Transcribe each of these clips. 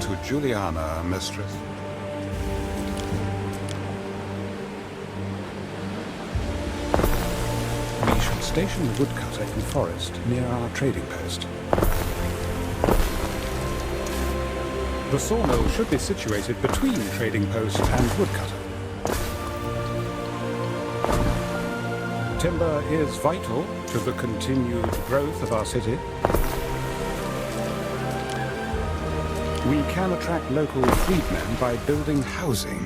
to Juliana, mistress. We shall station the woodcutter in forest near our trading post. The sawmill should be situated between trading post and woodcutter. Timber is vital to the continued growth of our city. We can attract local freedmen by building housing.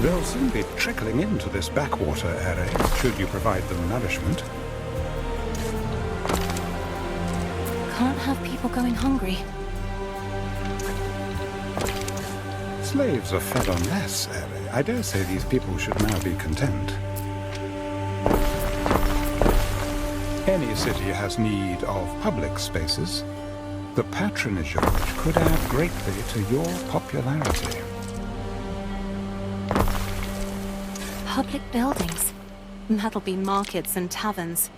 They'll soon be trickling into this backwater area, should you provide them nourishment. Can't have people going hungry. Slaves are fed on less, Ere. I dare say these people should now be content. Any city has need of public spaces, the patronage of which could add greatly to your popularity. Public buildings. That'll be markets and taverns.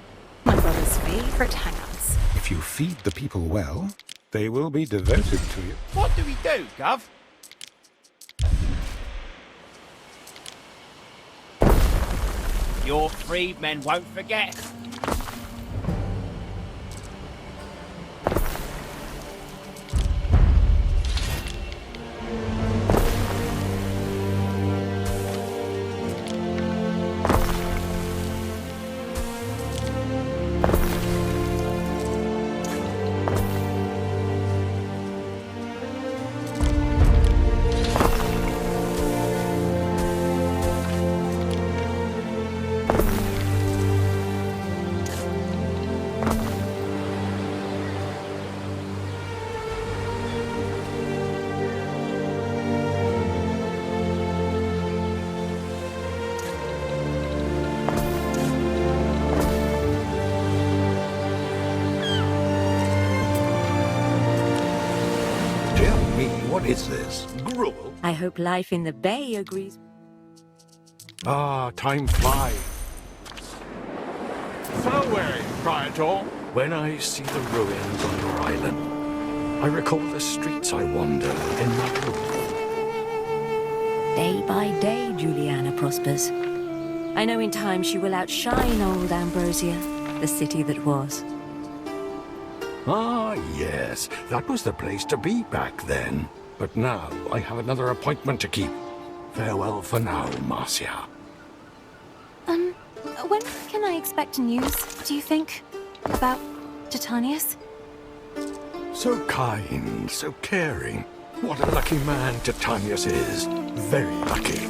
My brother's favorite hangouts. If you feed the people well, they will be devoted to you. What do we do, Gov? Your freedmen won't forget. What is this? Gruel? I hope life in the bay agrees. Ah, time flies. So weary, Praetor. When I see the ruins on your island, I recall the streets I wander in my youth. Day by day, Juliana prospers. I know in time she will outshine old Ambrosia, the city that was. Ah, yes, that was the place to be back then. But now I have another appointment to keep. Farewell for now, Marcia. When can I expect news, do you think? About Titanius? So kind, so caring. What a lucky man Titanius is. Very lucky.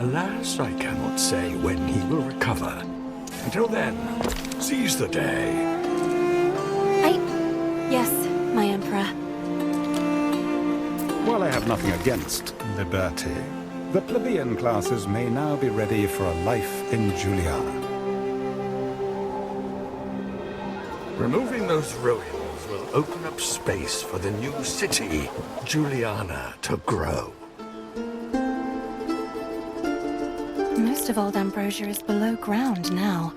Alas, I cannot say when he will recover. Until then, seize the day. Yes, my Emperor. While I have nothing against liberty, the plebeian classes may now be ready for a life in Juliana. Removing those ruins will open up space for the new city, Juliana, to grow. Most of old Ambrosia is below ground now.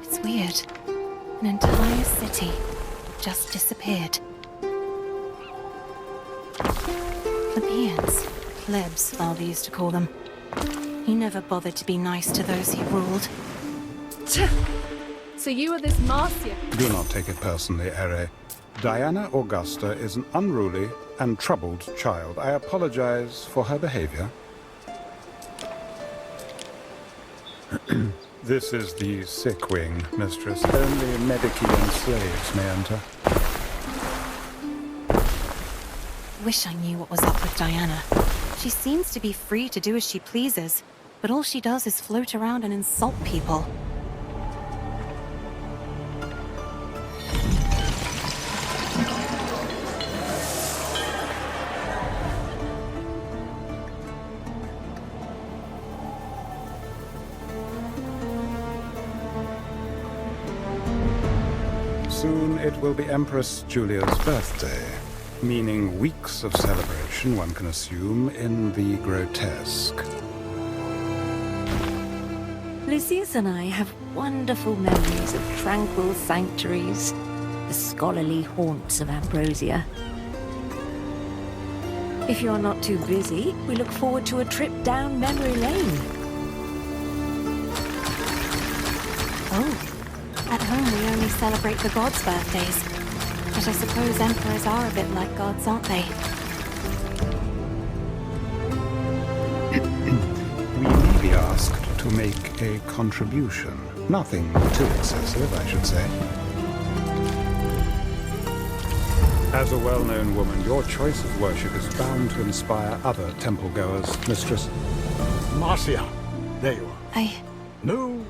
It's weird. An entire city just disappeared. Plebeians. Plebs, Father used to call them. He never bothered to be nice to those he ruled. So you are this Marcia? Do not take it personally, Ere. Diana Augusta is an unruly and troubled child. I apologize for her behavior. This is the sick wing, mistress. Only medici and slaves may enter. Wish I knew what was up with Diana. She seems to be free to do as she pleases, but all she does is float around and insult people. Soon it will be Empress Julia's birthday, meaning weeks of celebration, one can assume, in the grotesque. Lucius and I have wonderful memories of tranquil sanctuaries, the scholarly haunts of Ambrosia. If you're not too busy, we look forward to a trip down memory lane. Oh. At home, we only celebrate the gods' birthdays. But I suppose emperors are a bit like gods, aren't they? We may be asked to make a contribution. Nothing too excessive, I should say. As a well-known woman, your choice of worship is bound to inspire other temple-goers, mistress. Marcia, there you are. No.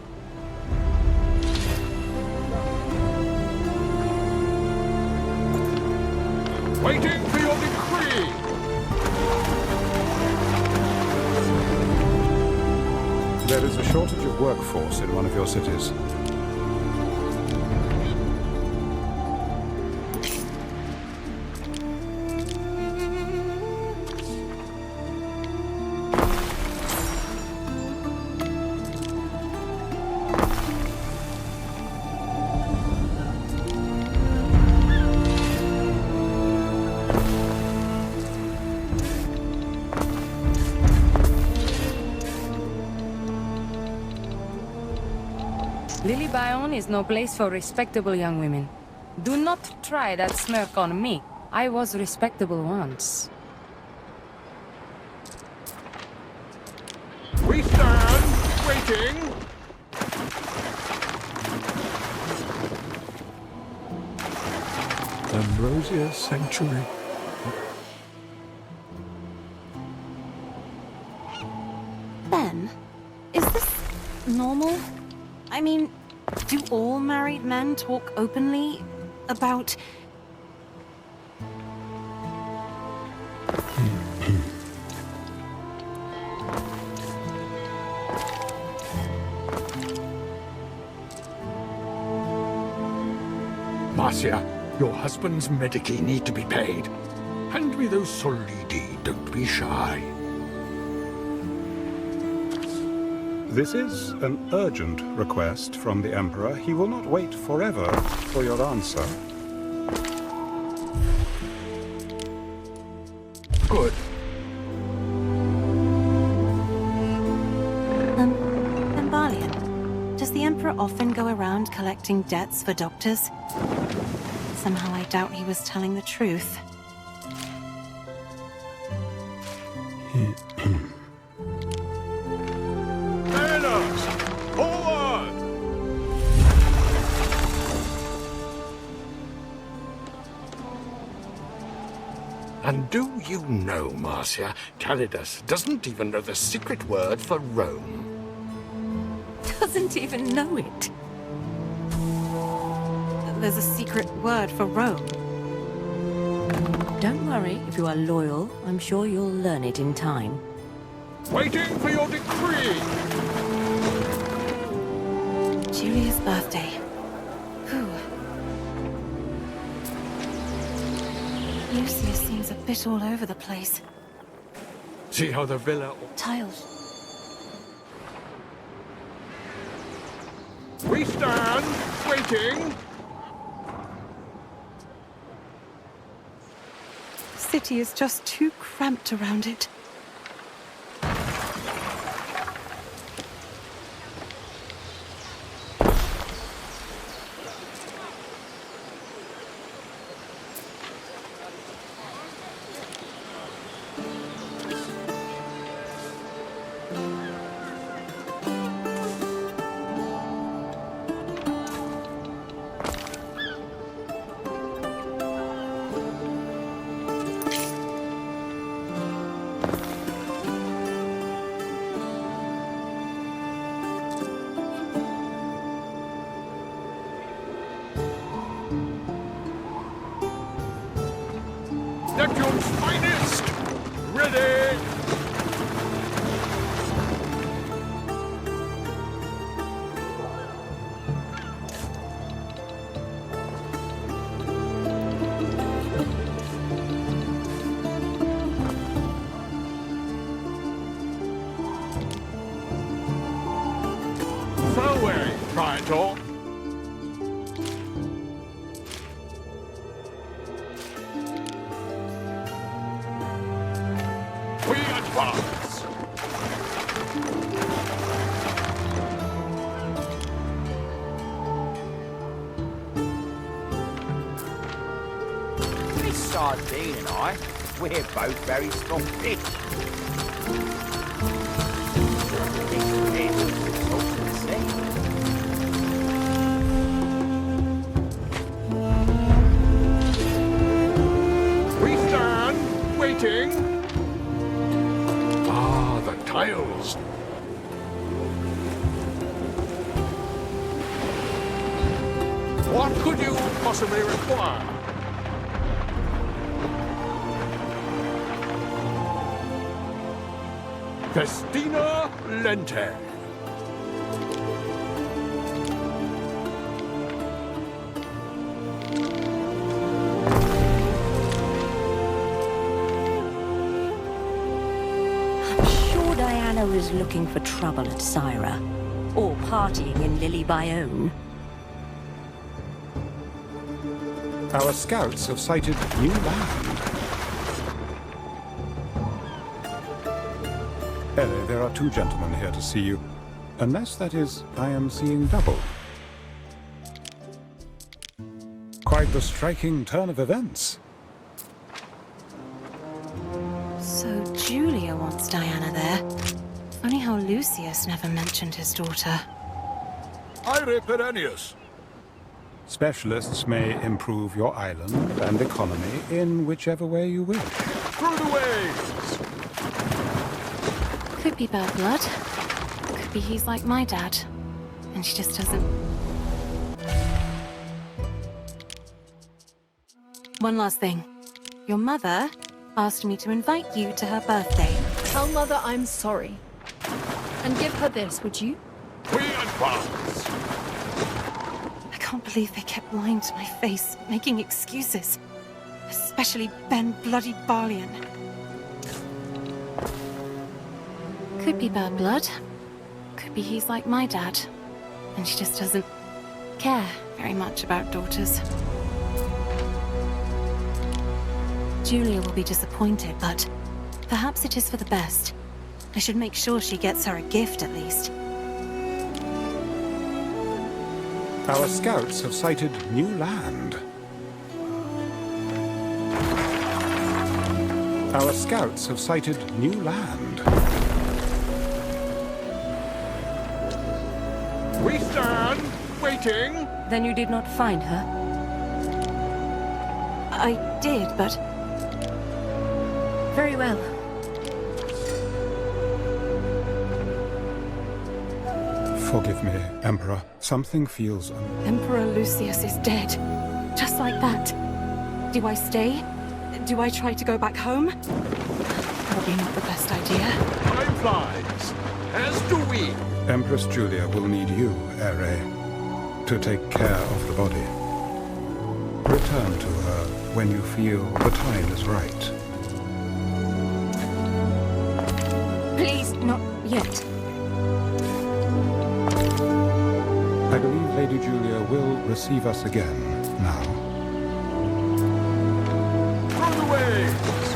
Waiting for your decree! There is a shortage of workforce in one of your cities. Lily is no place for respectable young women. Do not try that smirk on me. I was respectable once. We stand, waiting! Ambrosia Sanctuary. Ben, is this normal? I mean, do all married men talk openly about... Marcia, your husband's medici need to be paid. Hand me those solidi, don't be shy. This is an urgent request from the Emperor. He will not wait forever for your answer. Good. Embalian, does the Emperor often go around collecting debts for doctors? Somehow I doubt he was telling the truth. And do you know, Marcia, Calidus doesn't even know the secret word for Rome. Doesn't even know it. There's a secret word for Rome. Don't worry, if you are loyal, I'm sure you'll learn it in time. Waiting for your decree! Julia's birthday. Whew. Lucius seems a bit all over the place. See how the villa... Tiles. We stand, waiting! The city is just too cramped around it. little. We advance. Miss Sardine and I, we're both very strong fish. This is salt of the sea. We stand, waiting. Ah, the tiles. What could you possibly require? Festina Lente. I'm sure Diana was looking for trouble at Syra. Or partying in Lily Bayonne. Our scouts have sighted new land. Ellie, there are two gentlemen here to see you. Unless, that is, I am seeing double. Quite the striking turn of events. So Julia wants Diana there. Funny how Lucius never mentioned his daughter. Ire Perennius. Specialists may improve your island and economy in whichever way you wish. Through the waves. Could be bad blood. Could be he's like my dad. And she just doesn't... One last thing. Your mother asked me to invite you to her birthday. Tell Mother I'm sorry. And give her this, would you? We advance. I can't believe they kept lying to my face, making excuses. Especially Ben Bloody Barlian. Could be bad blood. Could be he's like my dad. And she just doesn't care very much about daughters. Julia will be disappointed, but perhaps it is for the best. I should make sure she gets her a gift at least. Our scouts have sighted new land. Our scouts have sighted new land. We stand, waiting. Then you did not find her? I did, but Very well. Forgive me, Emperor. Something feels Emperor Lucius is dead. Just like that. Do I stay? Do I try to go back home? Probably not the best idea. Time flies, as do we. Empress Julia will need you, Ere, to take care of the body. Return to her when you feel the time is right. Please, not yet. I believe Lady Julia will receive us again now. Through the waves.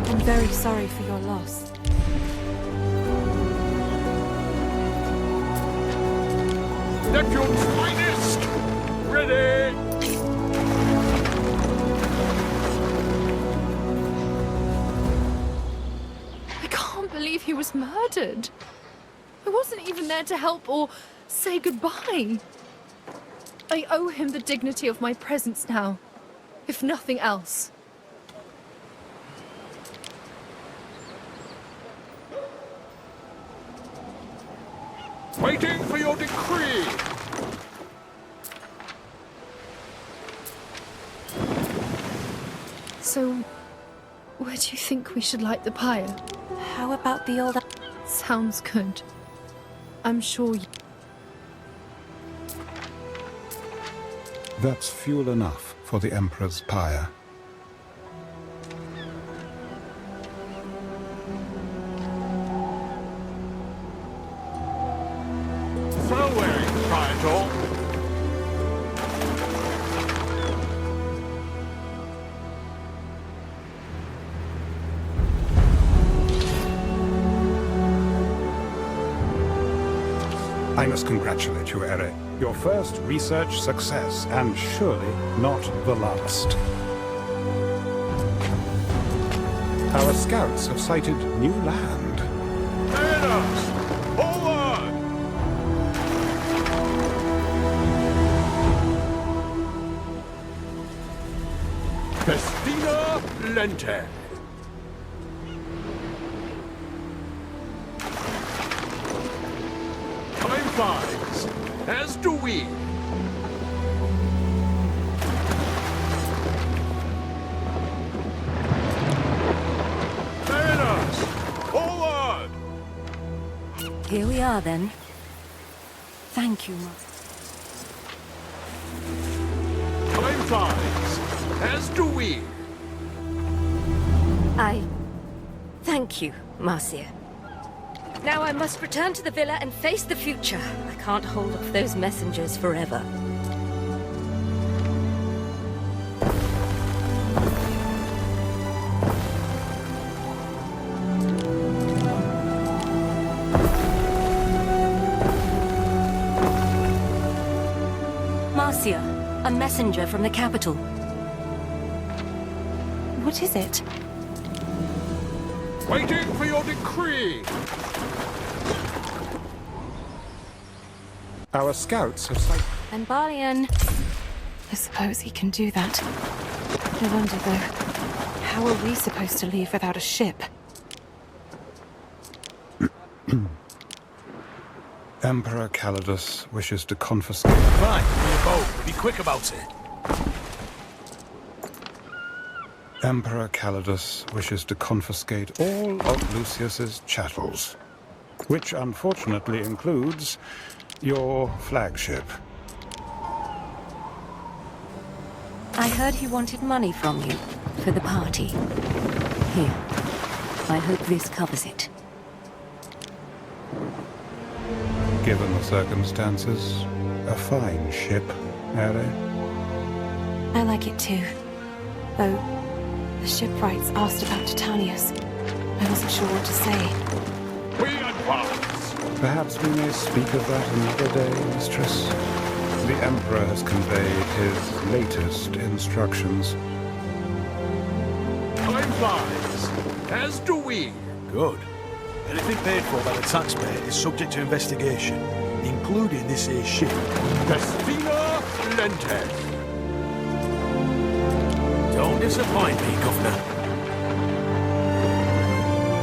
I'm very sorry for your loss. Neptune's finest. Ready. I can't believe he was murdered. I wasn't even there to help or say goodbye. I owe him the dignity of my presence now, if nothing else. Waiting for your decree. So, where Where do you think we should light the pyre? How about the old... Sounds good. I'm sure you... That's fuel enough for the Emperor's pyre. So wearing, Triangle. I must congratulate you, Ere. Your first research success, and surely not the last. Our scouts have sighted new land. Aenos! Forward! Festina Lente. Time flies, as do we. Aenos! Forward! Here we are, then. Thank you, Marcia. Time flies, as do we. Thank you, Marcia. Now I must return to the villa and face the future. I can't hold off those messengers forever. Marcia, a messenger from the capital. What is it? Waiting for your decree. Our scouts have sighted... And Balian. I suppose he can do that. I wonder, though, how are we supposed to leave without a ship? Emperor Calidus wishes to confiscate... Fine, we're bold. Be quick about it. Emperor Calidus wishes to confiscate all of Lucius's chattels, which unfortunately includes your flagship. I heard he wanted money from you for the party. Here. I hope this covers it. Given the circumstances, a fine ship, Ere. I like it too. Though, the shipwrights asked about Titanius. I wasn't sure what to say. We advance. Perhaps we may speak of that another day, mistress. The Emperor has conveyed his latest instructions. Time flies, as do we. Good. Anything paid for by the taxpayer is subject to investigation, including this here ship. Festina Lente. Don't disappoint me, Governor.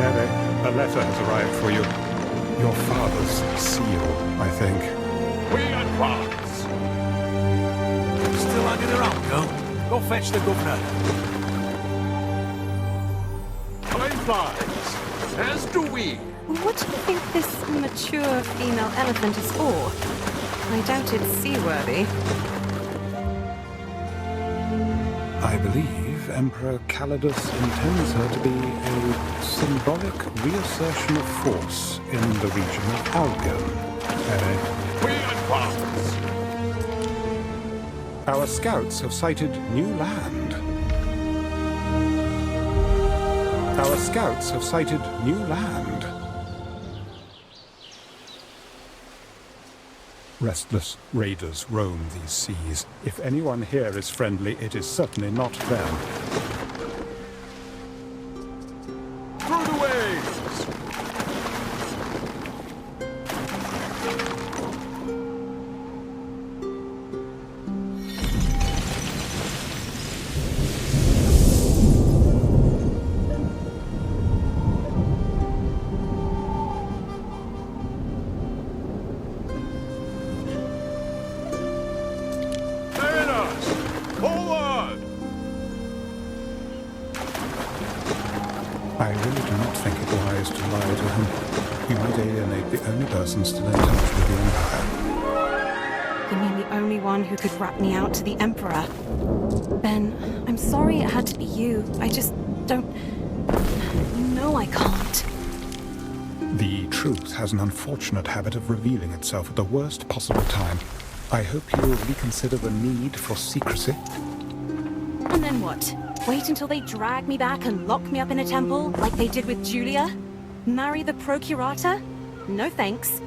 Ere, a letter has arrived for you. Your father's seal, I think. We advance. Still hanging around, girl? Go fetch the Governor. Time flies, as do we. What do you think this mature female elephant is for? I doubt it's seaworthy. I believe Emperor Calidus intends her to be a symbolic reassertion of force in the region of Albion. We advance. Our scouts have sighted new land. Our scouts have sighted new land. Restless raiders roam these seas. If anyone here is friendly, it is certainly not them. Through the waves. Forward! think it wise to lie to him. You might alienate the only person still in touch with the Empire. You mean the only one who could rat me out to the Emperor? Ben, I'm sorry it had to be you. I just don't... You know I can't. The truth has an unfortunate habit of revealing itself at the worst possible time. I hope you will reconsider the need for secrecy. And then what? Wait until they drag me back and lock me up in a temple, like they did with Julia? Marry the Procurator? No thanks.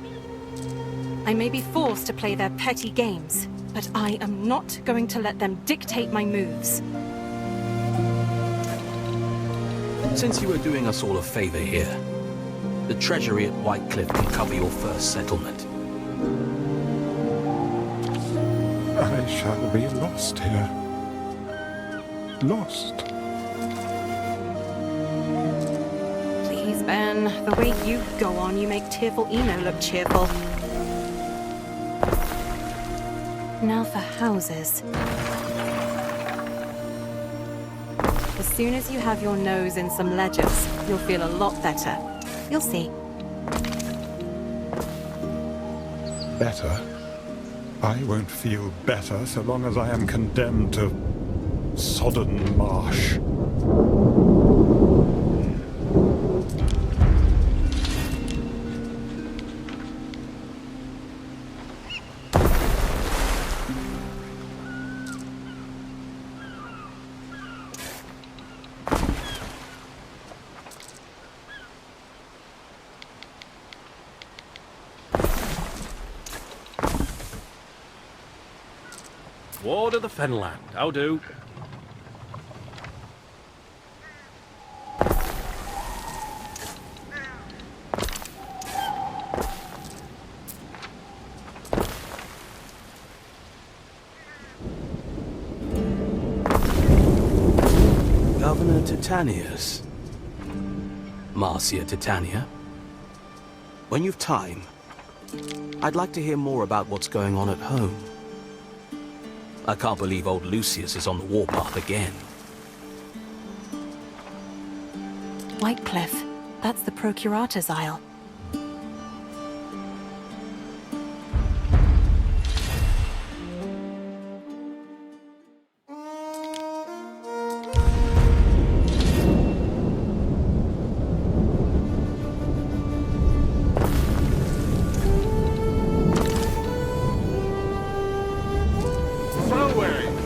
I may be forced to play their petty games, but I am not going to let them dictate my moves. Since you are doing us all a favor here, the treasury at Whitecliff can cover your first settlement. I shall be lost here. Lost. Please, Ben. The way you go on, you make tearful Eno look cheerful. Now for houses. As soon as you have your nose in some ledgers, you'll feel a lot better. You'll see. Better? I won't feel better so long as I am condemned to sodden marsh. Ward of the Fenland, how do? Governor Titanius. Marcia Titania. When you've time, I'd like to hear more about what's going on at home. I can't believe old Lucius is on the warpath again. Whitecliff. That's the Procurator's Isle.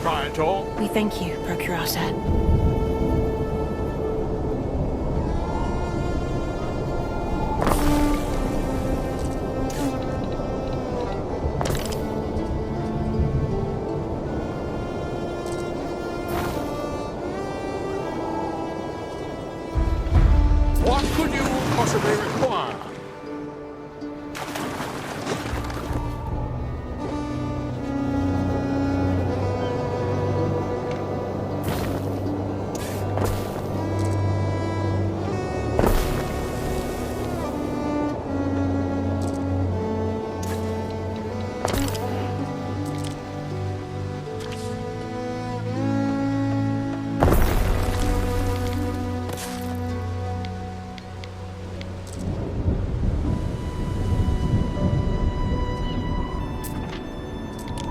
Triantor. We thank you, Procurator. What could you possibly require?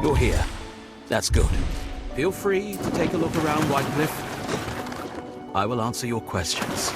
You're here. That's good. Feel free to take a look around Whitecliff. I will answer your questions.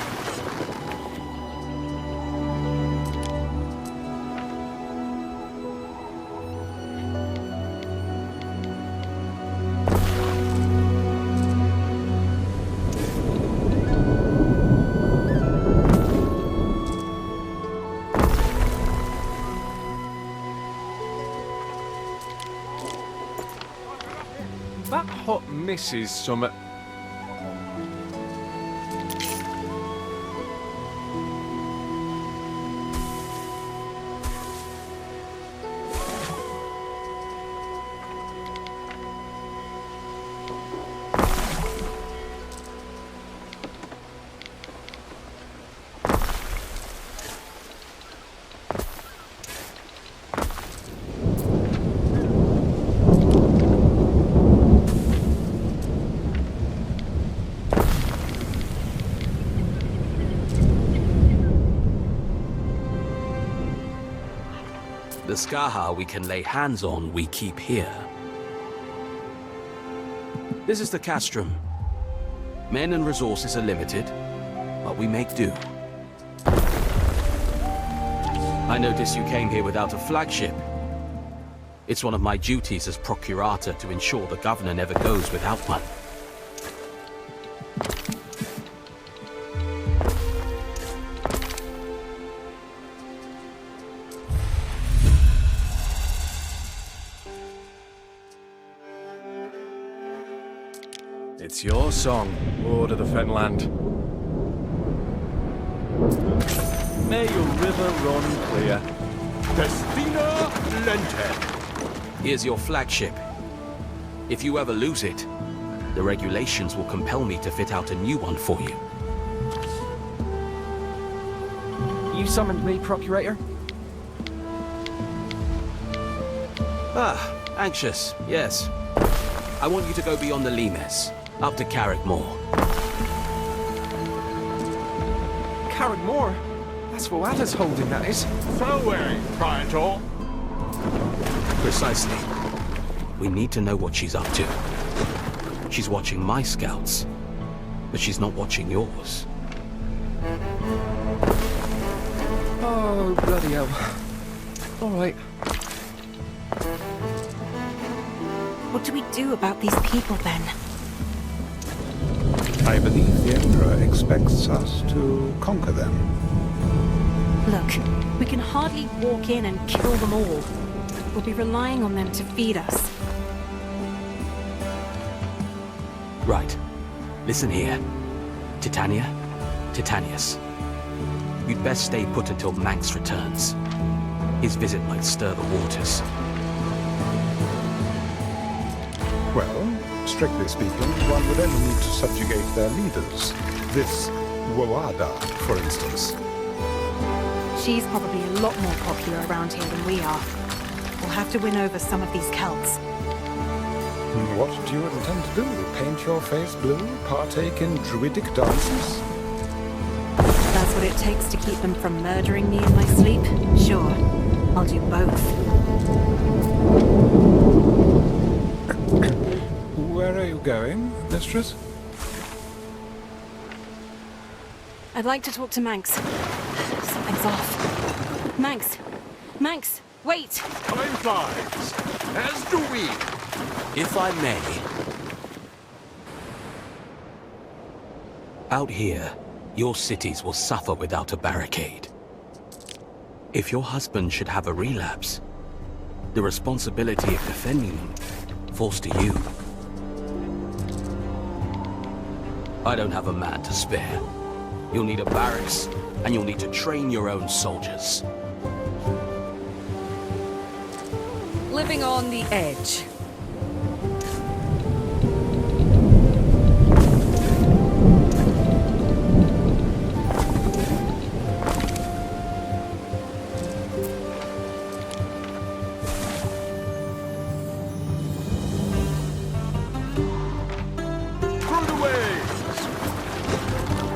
That hut misses some... The Skaha we can lay hands on, we keep here. This is the castrum. Men and resources are limited, but we make do. I notice you came here without a flagship. It's one of my duties as Procurator to ensure the Governor never goes without one. It's your song, Lord of the Fenland. May your river run clear. Destina Lente. Here's your flagship. If you ever lose it, the regulations will compel me to fit out a new one for you. You summoned me, Procurator? Ah, anxious, yes. I want you to go beyond the Limes, up to Carrickmore. Carrickmore? That's Voada's holding, that is. Fareway, Praetor. Precisely. We need to know what she's up to. She's watching my scouts, but she's not watching yours. Oh, bloody hell. All right. What do we do about these people, then? I believe the Emperor expects us to conquer them. Look, we can hardly walk in and kill them all. We'll be relying on them to feed us. Right. Listen here. Titania, Titanius. You'd best stay put until Manx returns. His visit might stir the waters. Well, strictly speaking, one would only need to subjugate their leaders. This Woada, for instance. She's probably a lot more popular around here than we are. We'll have to win over some of these Celts. What do you intend to do? Paint your face blue? Partake in druidic dances? That's what it takes to keep them from murdering me in my sleep? Sure, I'll do both. Where are you going, mistress? I'd like to talk to Manx. Something's off. Manx! Manx! Wait! Time flies, as do we. If I may... Out here, your cities will suffer without a barricade. If your husband should have a relapse, the responsibility of defending them falls to you. I don't have a man to spare. You'll need a barracks, and you'll need to train your own soldiers. Living on the edge.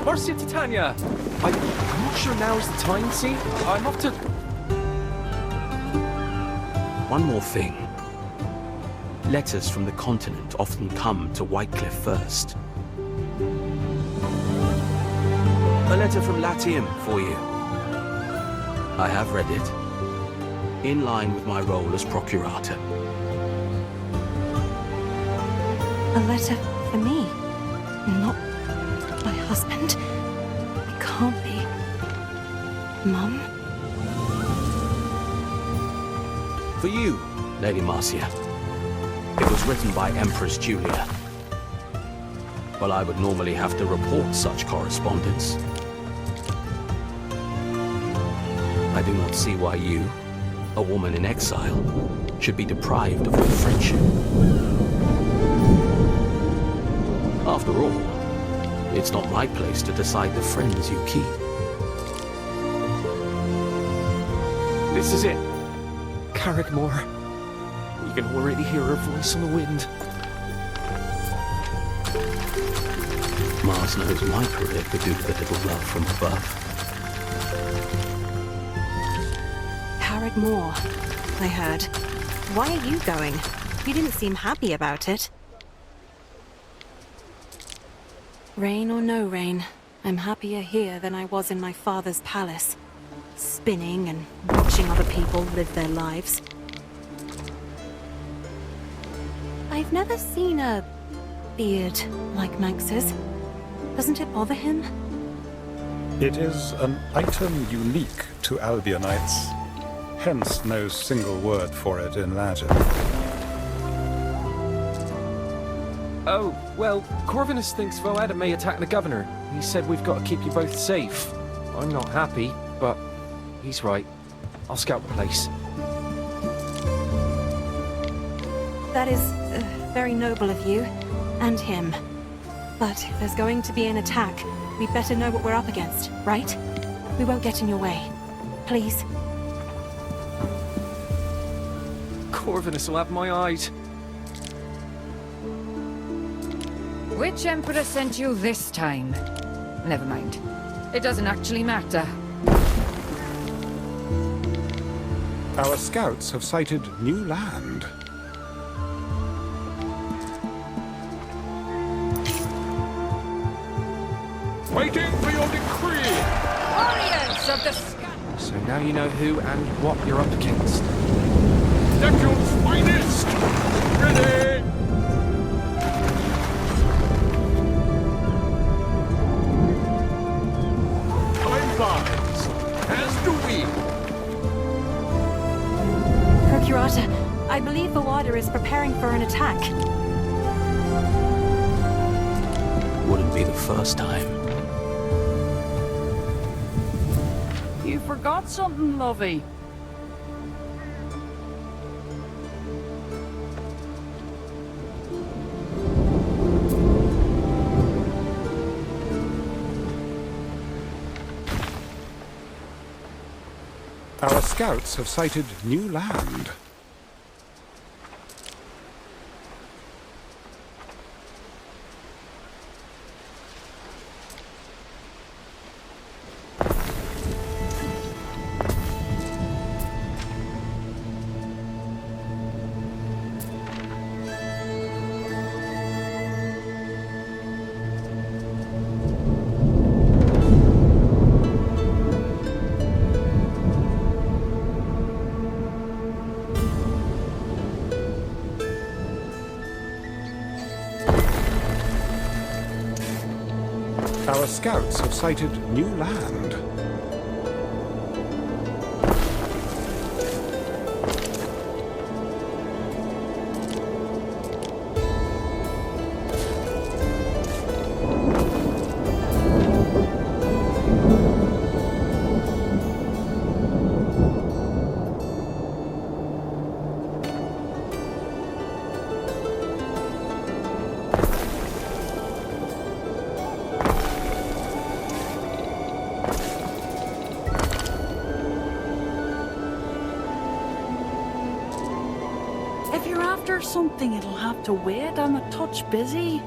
Marcia, Titania! I'm not sure now's the time, see? I'm off to... One more thing. Letters from the continent often come to Whitecliff first. A letter from Latium for you. I have read it. In line with my role as Procurator. A letter for me? Not my husband? It can't be. Mum? For you, Lady Marcia. It was written by Empress Julia. Well, I would normally have to report such correspondence. I do not see why you, a woman in exile, should be deprived of your friendship. After all, it's not my place to decide the friends you keep. This is it. Carrickmore. You can already hear her voice on the wind. Mars knows my career could do with a little love from above. Carrickmore. I heard. Why are you going? You didn't seem happy about it. Rain or no rain, I'm happier here than I was in my father's palace. Spinning and watching other people live their lives. I've never seen a beard like Manx's. Doesn't it bother him? It is an item unique to Albionites. Hence no single word for it in Latin. Oh, well, Corvinus thinks Voada may attack the governor. He said we've got to keep you both safe. I'm not happy, but he's right. I'll scout the place. That is very noble of you, and him. But if there's going to be an attack, we'd better know what we're up against, right? We won't get in your way. Please. Corvinus will have my eyes. Which emperor sent you this time? Never mind. It doesn't actually matter. Our scouts have sighted new land. Waiting for your decree! Warriors of the sky! So now you know who and what you're up against. Neptune's finest! Ready! Time flies, as do we. Procurata, I believe Voada is preparing for an attack. Wouldn't be the first time. You forgot something, lovey. Our scouts have sighted new land. Our scouts have sighted new land. If you're after something, it'll have to wait. I'm a touch busy.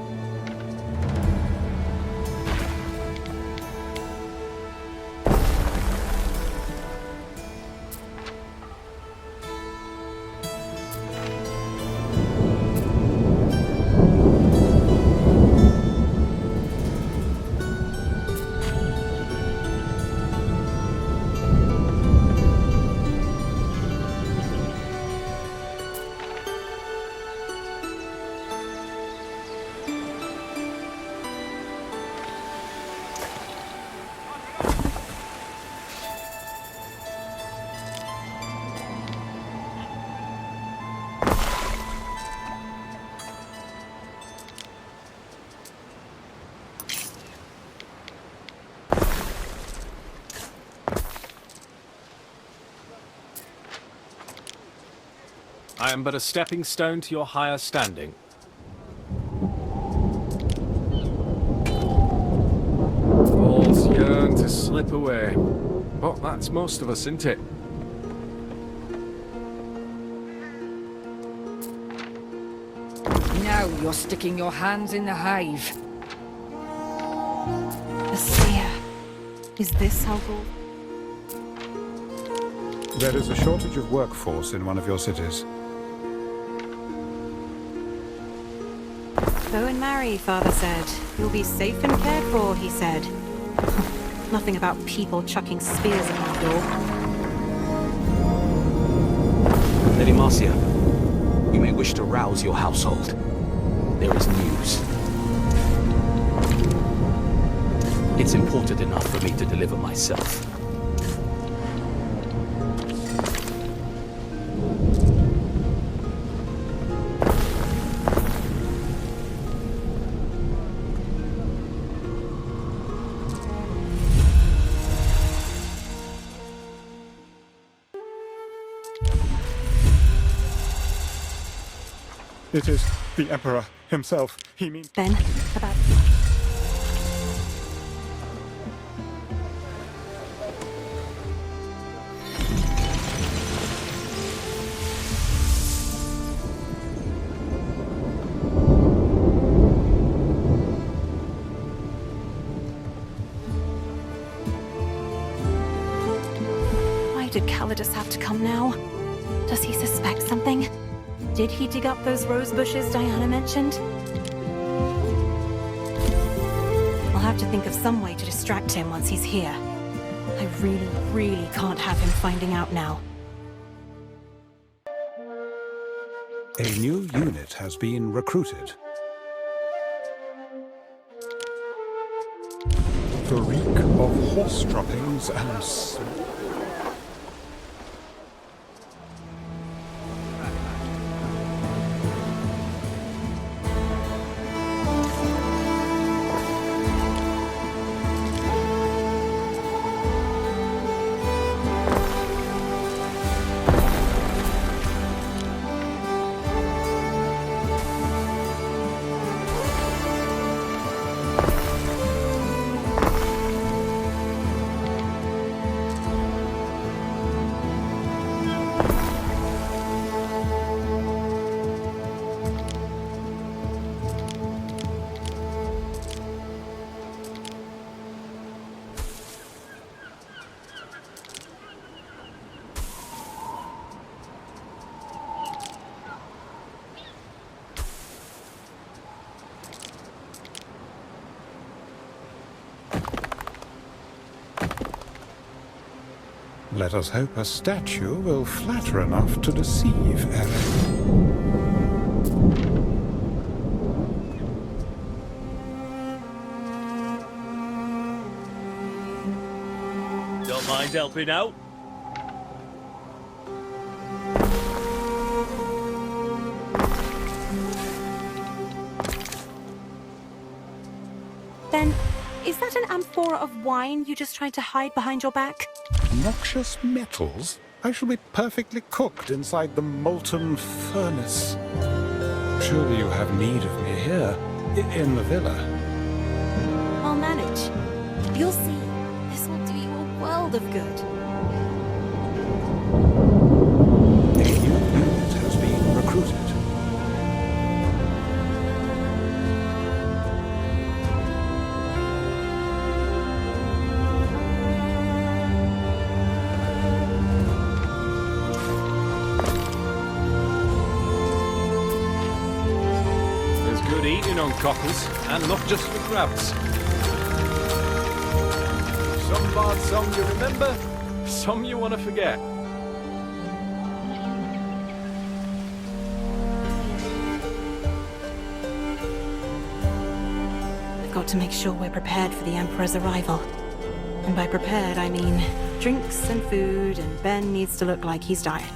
I am but a stepping stone to your higher standing. Balls yearn to slip away. But that's most of us, isn't it? Now you're sticking your hands in the hive. The seer. Is this how Wolf... There is a shortage of workforce in one of your cities. Go and marry, Father said. You'll be safe and cared for, he said. Nothing about people chucking spears at my door. Lady Marcia, you may wish to rouse your household. There is news. It's important enough for me to deliver myself. It is the Emperor himself. He means... Ben, about... Why did Calidus have to come now? Does he suspect something? Did he dig up those rose bushes Diana mentioned? I'll have to think of some way to distract him once he's here. I really can't have him finding out now. A new unit has been recruited. The reek of horse droppings and... Let us hope a statue will flatter enough to deceive Eric. Don't mind helping out? Ben, is that an amphora of wine you just tried to hide behind your back? Noxious metals? I shall be perfectly cooked inside the molten furnace. Surely you have need of me here, in the villa. I'll manage. You'll see. This will do you a world of good. A new unit has been recruited. On cockles, and not just for crabs. Some bard song you remember, some you want to forget. I've got to make sure we're prepared for the Emperor's arrival. And by prepared, I mean drinks and food, and Ben needs to look like he's dying.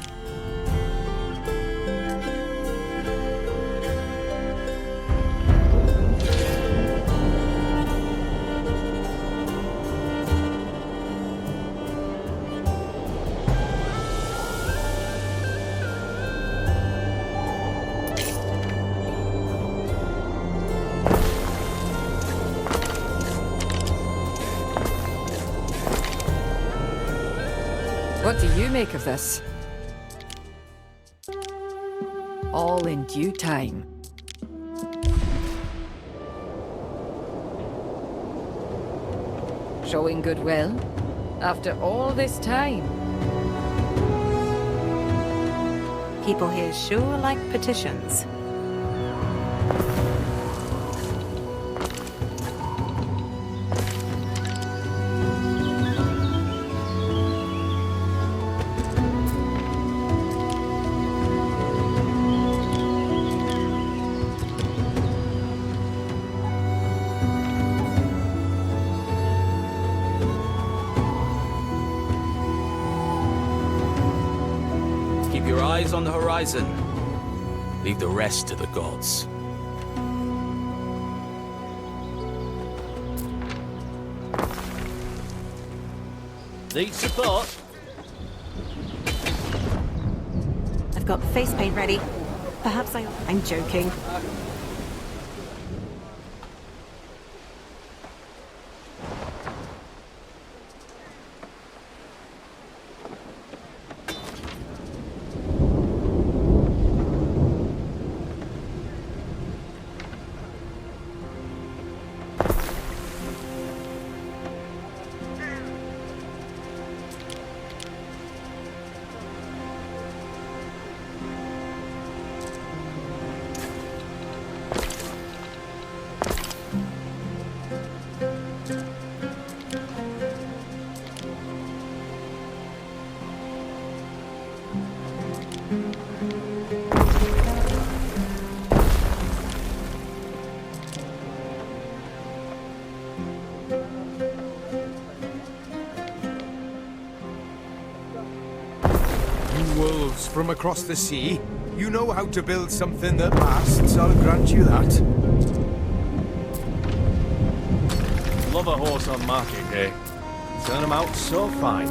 What do you make of this? All in due time. Showing goodwill? After all this time? People here sure like petitions. Keep your eyes on the horizon. Leave the rest to the gods. Need support? I've got face paint ready. Perhaps I'm joking. Wolves from across the sea. You know how to build something that lasts, I'll grant you that. Love a horse on market day. Turn them out so fine.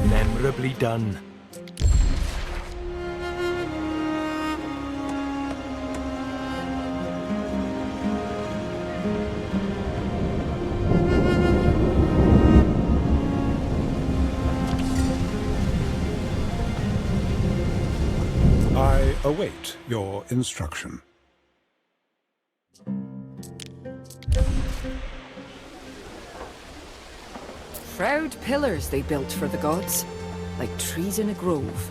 Memorably done. I await your instruction. Proud pillars they built for the gods, like trees in a grove.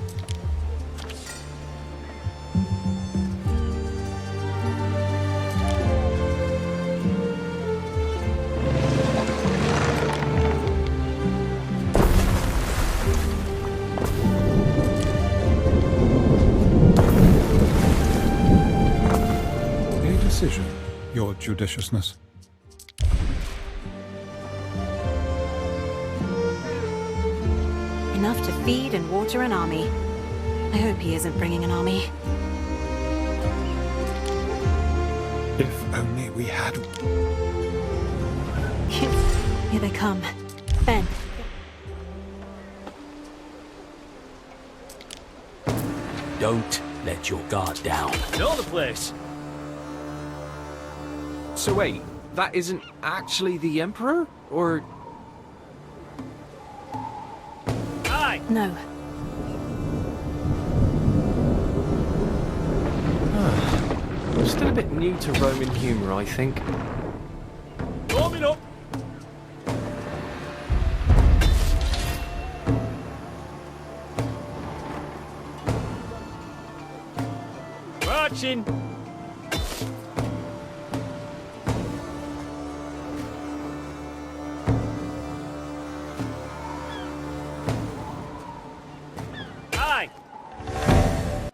Your judiciousness. Enough to feed and water an army. I hope he isn't bringing an army. If only we had... Here they come. Ben. Don't let your guard down. Know the place. So wait, that isn't actually the Emperor? Or... Aye! No. I'm still a bit new to Roman humor, I think. Warming up! Marching!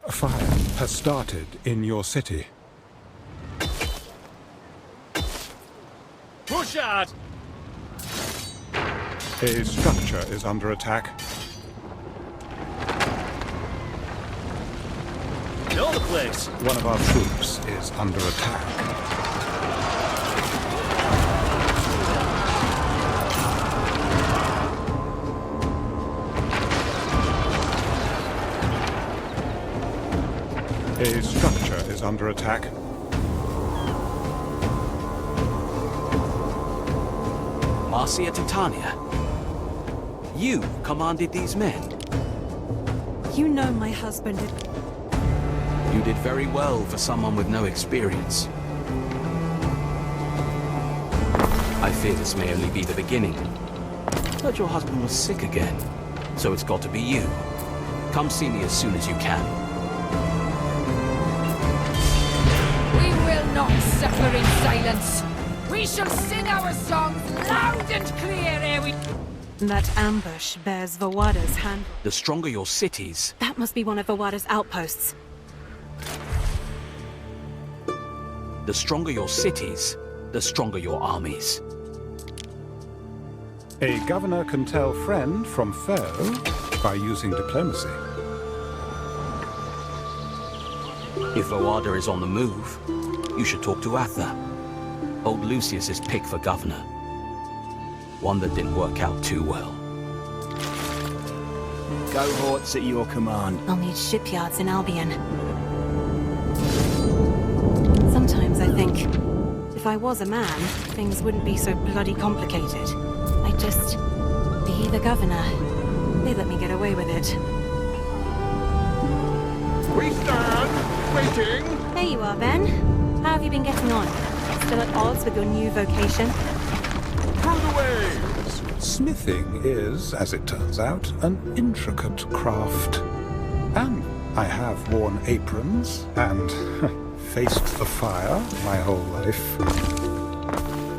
A fire has started in your city. Push hard! A structure is under attack. Know the place. One of our troops is under attack. A structure is under attack. Marcia Titania, you commanded these men. You know my husband. You did very well for someone with no experience. I fear this may only be the beginning. Heard your husband was sick again, so it's got to be you. Come see me as soon as you can. We will not suffer in silence. We shall sing our songs loud and clear ere we... That ambush bears Vawada's hand. The stronger your cities... That must be one of Vawada's outposts. The stronger your cities, the stronger your armies. A governor can tell friend from foe by using diplomacy. If Vawada is on the move, you should talk to Atha. Old Lucius's pick for governor. One that didn't work out too well. Cohorts at your command. I'll need shipyards in Albion. Sometimes I think, if I was a man, things wouldn't be so bloody complicated. I'd just be the governor. They let me get away with it. We stand, waiting. There you are, Ben. How have you been getting on? Still at odds with your new vocation? Through the waves. Smithing is, as it turns out, an intricate craft. And I have worn aprons and faced the fire my whole life.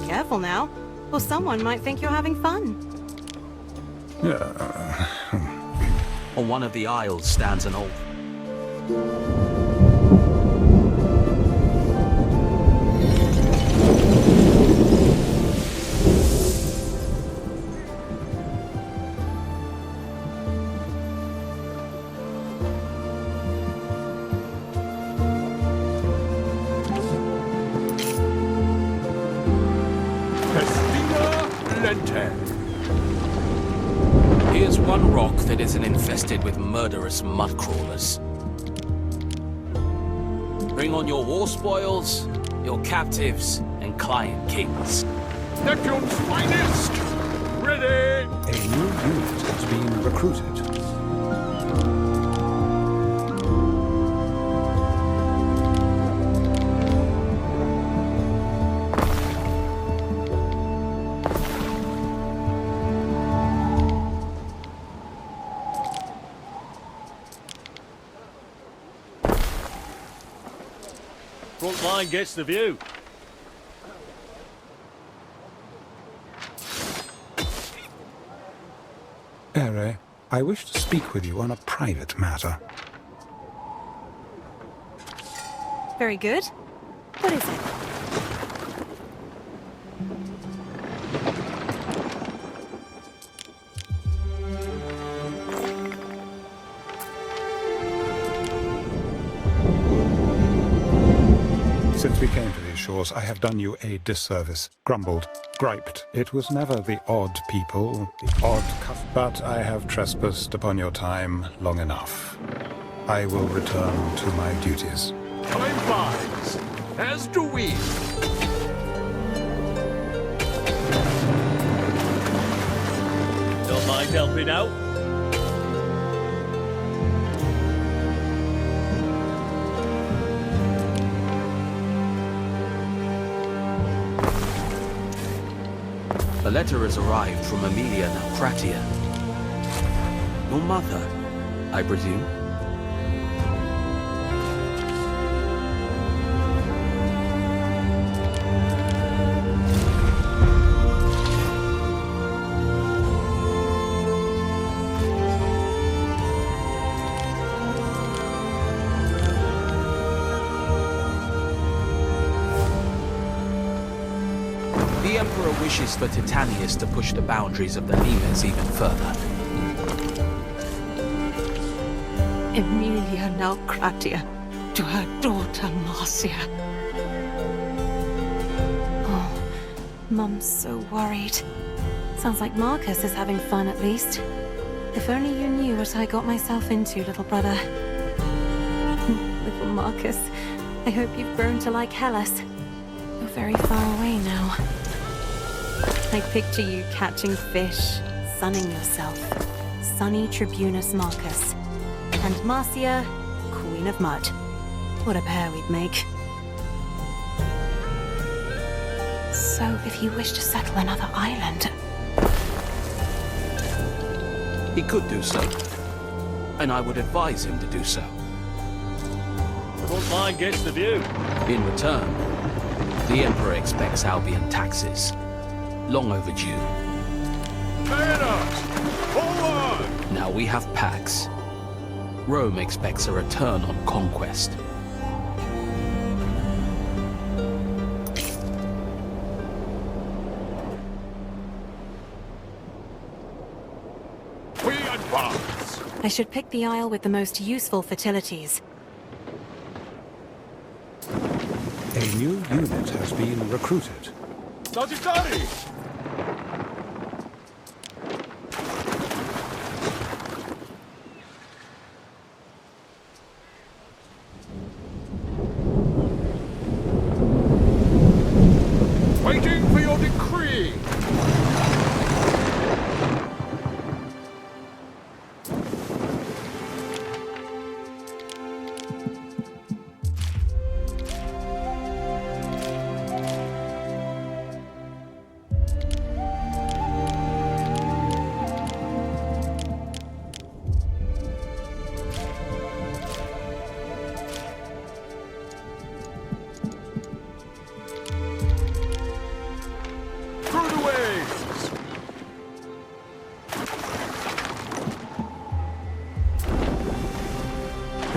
Careful now, or someone might think you're having fun. On one of the aisles stands an old... Here's one rock that isn't infested with murderous mudcrawlers. Bring on your war spoils, your captives, and client kings. Neptune's finest! Ready! A new unit has been recruited. Front line gets the view. Ere, I wish to speak with you on a private matter. Very good. What is it? Since we came to these shores, I have done you a disservice. Grumbled, griped. It was never the odd people, the odd but I have trespassed upon your time long enough. I will return to my duties. Time flies, as do we. Don't mind helping out. A letter has arrived from Amelia Naucratia. Your mother, I presume? The Emperor wishes for Titanius to push the boundaries of the Limes even further. Emilia Naucratia to her daughter Marcia. Oh, Mum's so worried. Sounds like Marcus is having fun at least. If only you knew what I got myself into, little brother. Little Marcus, I hope you've grown to like Hellas. You're very far away now. I picture you catching fish, sunning yourself. Sunny Tribunus Marcus. And Marcia, Queen of Mud. What a pair we'd make. So, if he wished to settle another island... He could do so. And I would advise him to do so. Front line gets the view. In return, the Emperor expects Albion taxes. Long overdue. Fair enough. Hold on! Now we have Pax. Rome expects a return on conquest. We advance. I should pick the isle with the most useful fertilities. A new unit has been recruited. Sagittari! Waiting for your decree!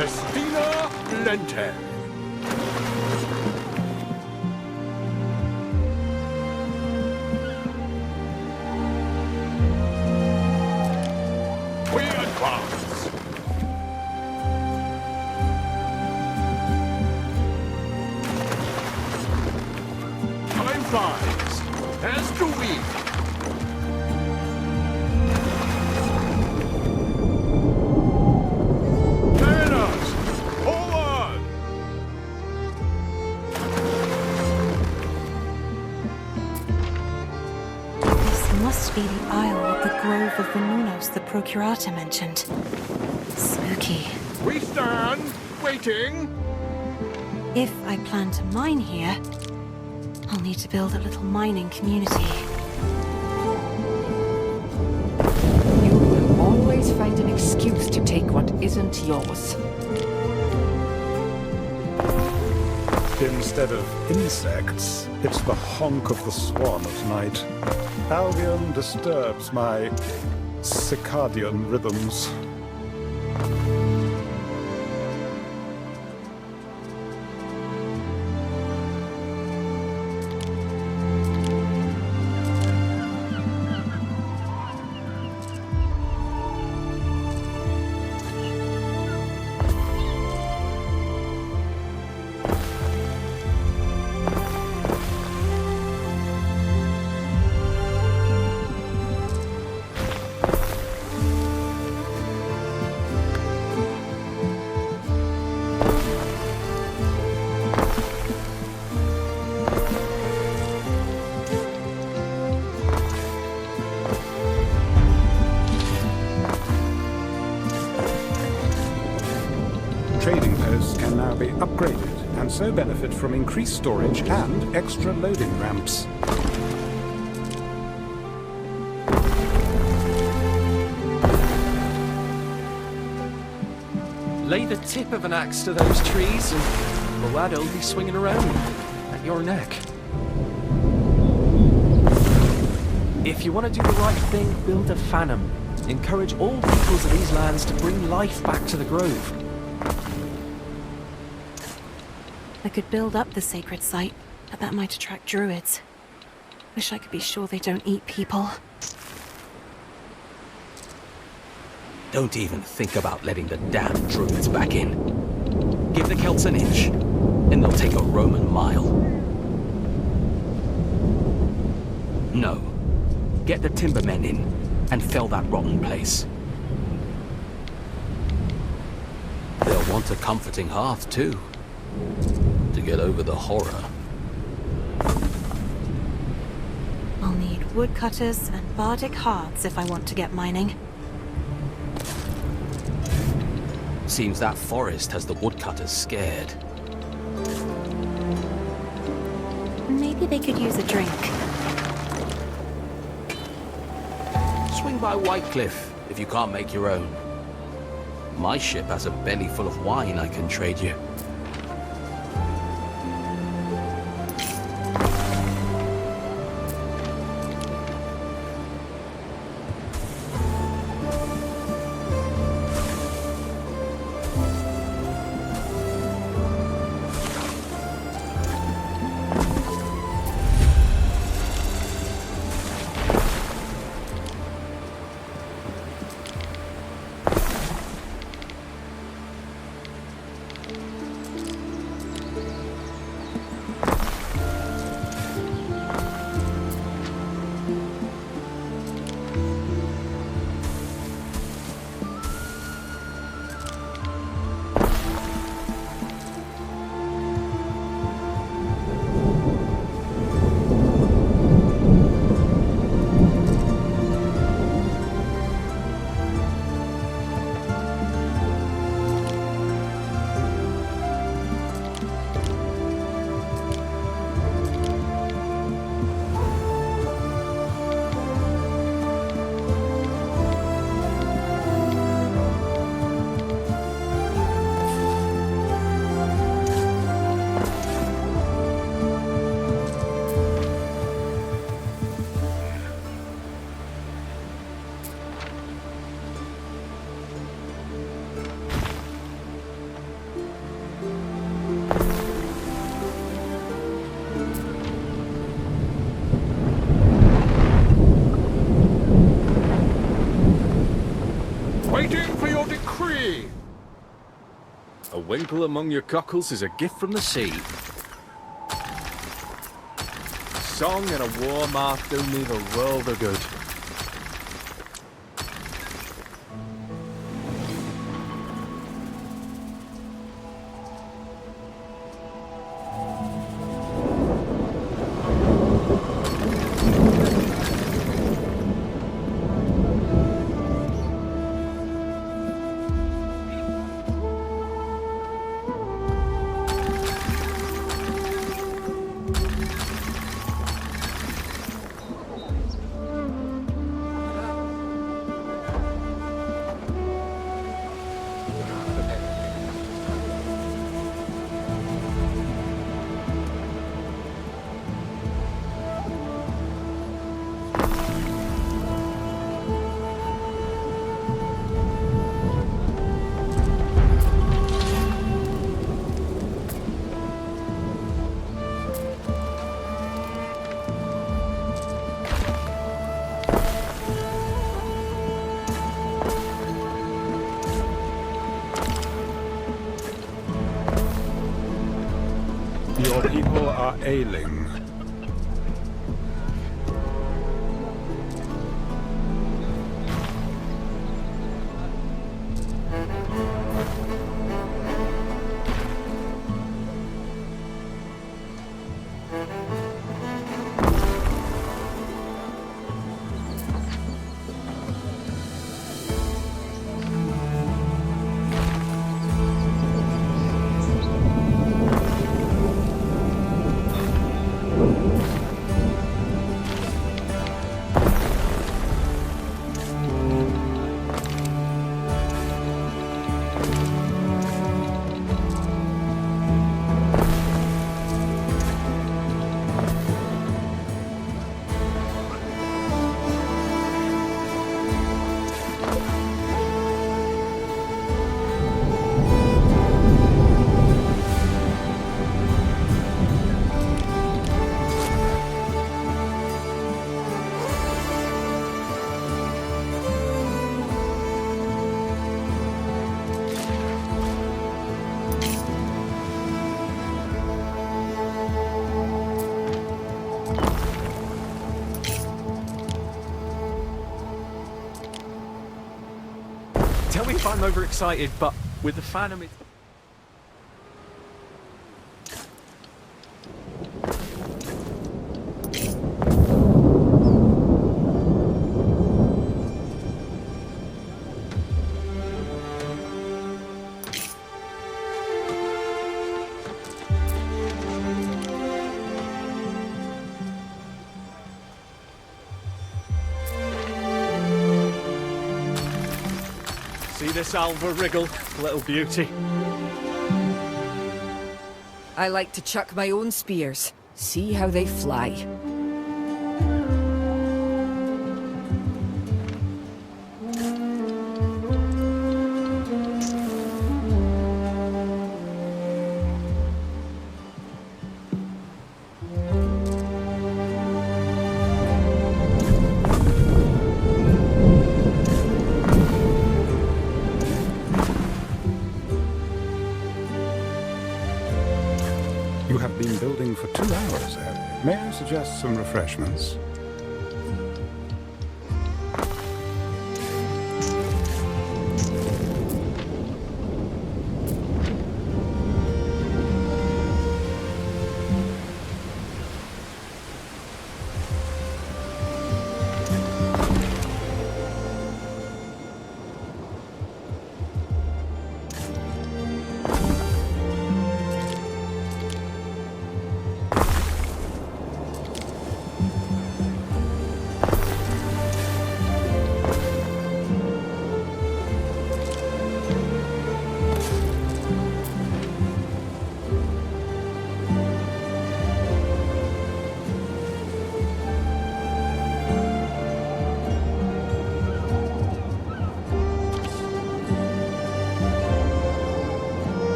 Festina Lente. We advance. Time flies, as do we. Must be the Isle of the Grove of Venunos the Procurator mentioned. Spooky. We stand, waiting. If I plan to mine here, I'll need to build a little mining community. You will always find an excuse to take what isn't yours. Instead of insects, it's the honk of the swan at night. Albion disturbs my circadian rhythms. Trading posts can now be upgraded and so benefit from increased storage and extra loading ramps. Lay the tip of an axe to those trees and Boado will be swinging around at your neck. If you want to do the right thing, build a Phantom. Encourage all peoples of these lands to bring life back to the Grove. I could build up the sacred site, but that might attract druids. Wish I could be sure they don't eat people. Don't even think about letting the damn druids back in. Give the Celts an inch, and they'll take a Roman mile. No. Get the timbermen in, and fell that rotten place. They'll want a comforting hearth, too. To get over the horror. I'll need woodcutters and bardic hearths if I want to get mining. Seems that forest has the woodcutters scared. Maybe they could use a drink. Swing by Whitecliff if you can't make your own. My ship has a belly full of wine I can trade you. Waiting for your decree! A winkle among your cockles is a gift from the sea. Song and a warm heart do me the world of good. Your people are ailing. Tell me if I'm overexcited, but with the Phantom, it's... this Alva wriggle, little beauty. I like to chuck my own spears. See how they fly. You have been building for 2 hours, Ellie. May I suggest some refreshments?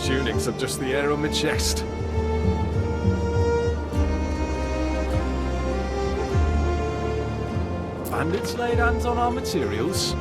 Tunics are just the air on my chest. Bandits laid hands on our materials.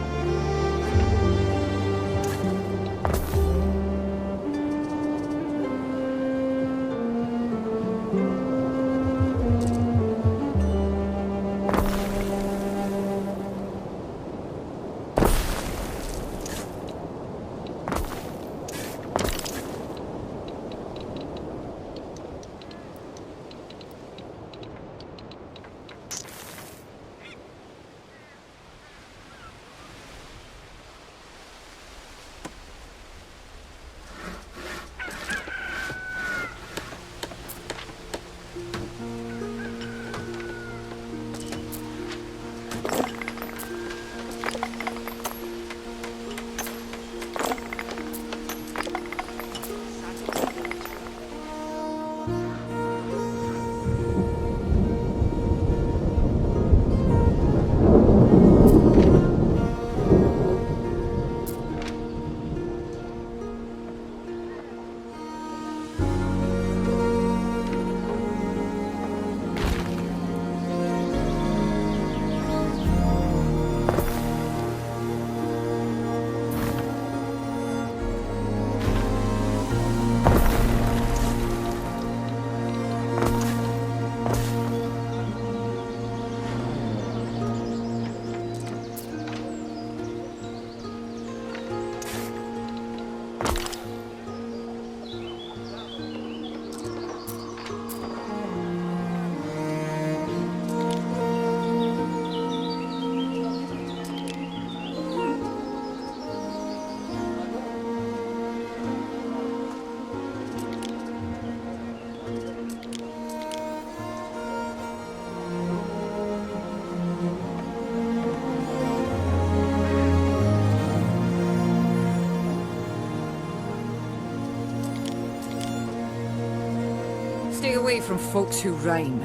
Stay away from folks who rhyme.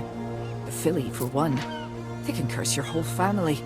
The filly, for one. They can curse your whole family.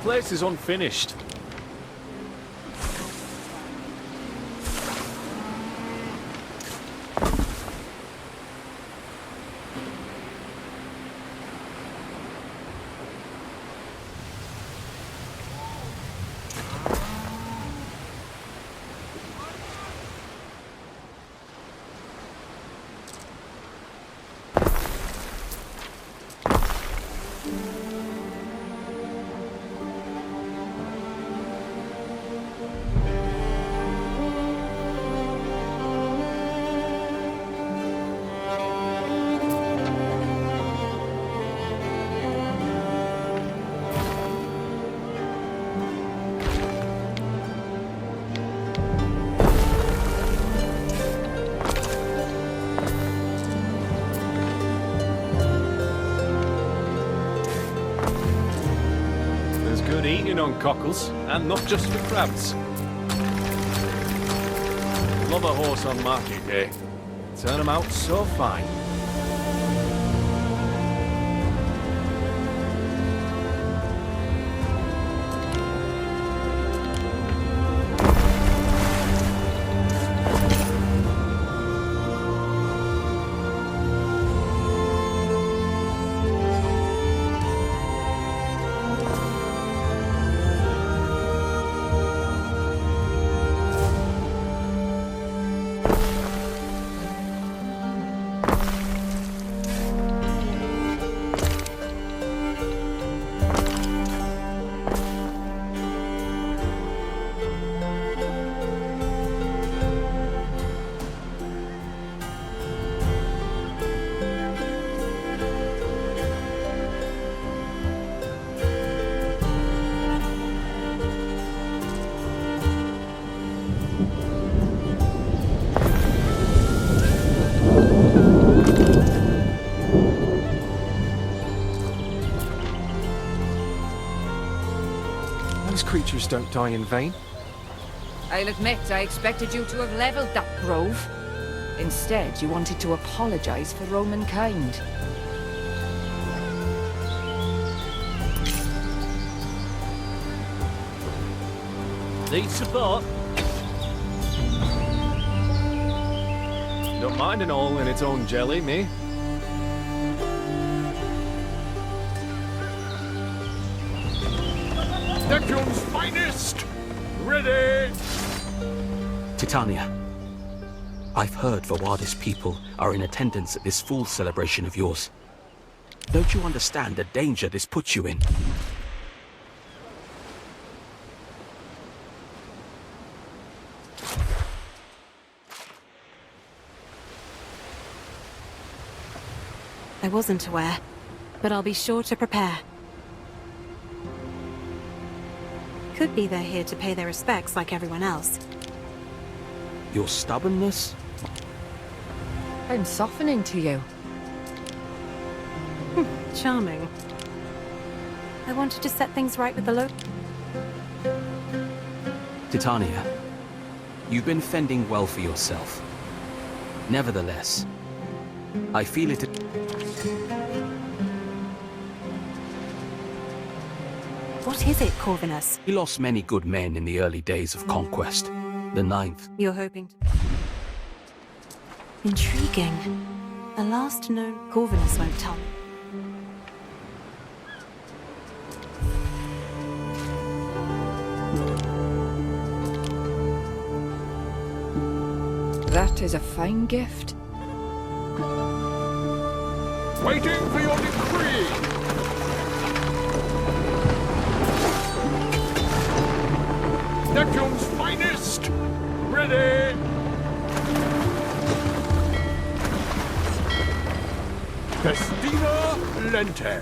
place is unfinished. Good eating on cockles, and not just for crabs. Love a horse on market day. Turn 'em out so fine. Those creatures don't die in vain. I'll admit I expected you to have levelled that grove. Instead, you wanted to apologise for Roman kind. Need support? Don't mind an all in its own jelly, me. Neptune's finest! Ready! Titania, I've heard Vawada's people are in attendance at this fool celebration of yours. Don't you understand the danger this puts you in? I wasn't aware, but I'll be sure to prepare. Could be they're here to pay their respects like everyone else. Your stubbornness? I'm softening to you. Charming. I wanted to set things right with the local. Titania, you've been fending well for yourself. Nevertheless, I feel it... What is it, Corvinus? We lost many good men in the early days of conquest. The 9th. You're hoping to... Intriguing. The last known Corvinus won't tell me. That is a fine gift. Waiting for your decree! Neptune's finest! Ready! Festina Lente!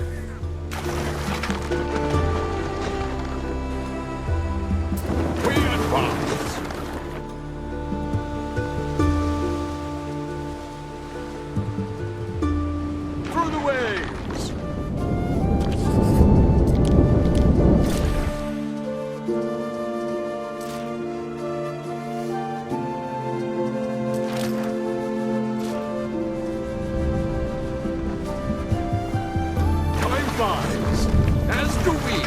We advance! Through the waves! Time flies, as do we.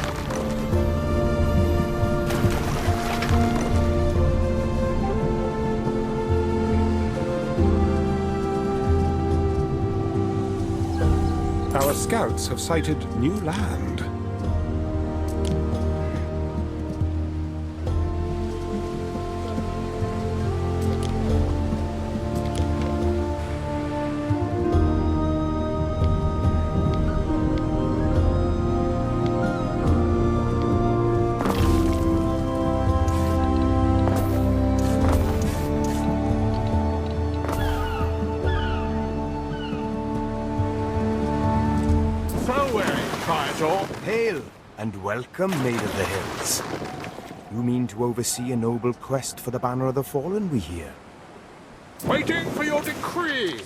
scouts have sighted new land. Hail, and welcome, Maid of the Hills. You mean to oversee a noble quest for the Banner of the Fallen, we hear? Waiting for your decree!